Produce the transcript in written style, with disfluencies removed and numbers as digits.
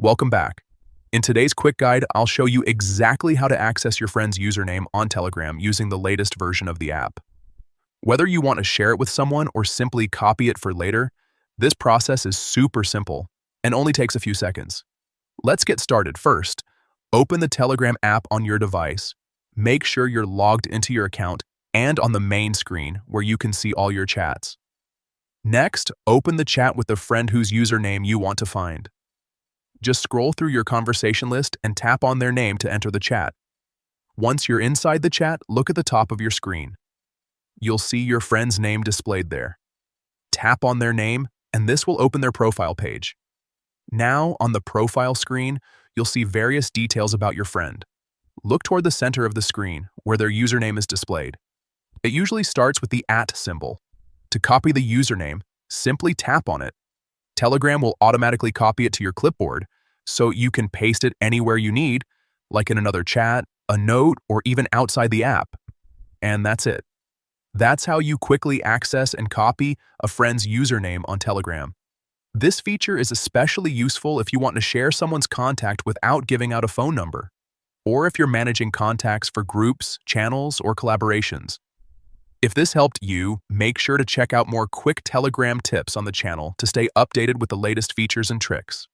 Welcome back. In today's quick guide, I'll show you exactly how to access your friend's username on Telegram using the latest version of the app. Whether you want to share it with someone or simply copy it for later, this process is super simple and only takes a few seconds. Let's get started. First, open the Telegram app on your device. Make sure you're logged into your account and on the main screen where you can see all your chats. Next, open the chat with the friend whose username you want to find. Just scroll through your conversation list and tap on their name to enter the chat. Once you're inside the chat, look at the top of your screen. You'll see your friend's name displayed there. Tap on their name, and this will open their profile page. Now, on the profile screen, you'll see various details about your friend. Look toward the center of the screen, where their username is displayed. It usually starts with the @ symbol. To copy the username, simply tap on it. Telegram will automatically copy it to your clipboard, so you can paste it anywhere you need, like in another chat, a note, or even outside the app. And that's it. That's how you quickly access and copy a friend's username on Telegram. This feature is especially useful if you want to share someone's contact without giving out a phone number, or if you're managing contacts for groups, channels, or collaborations. If this helped you, make sure to check out more quick Telegram tips on the channel to stay updated with the latest features and tricks.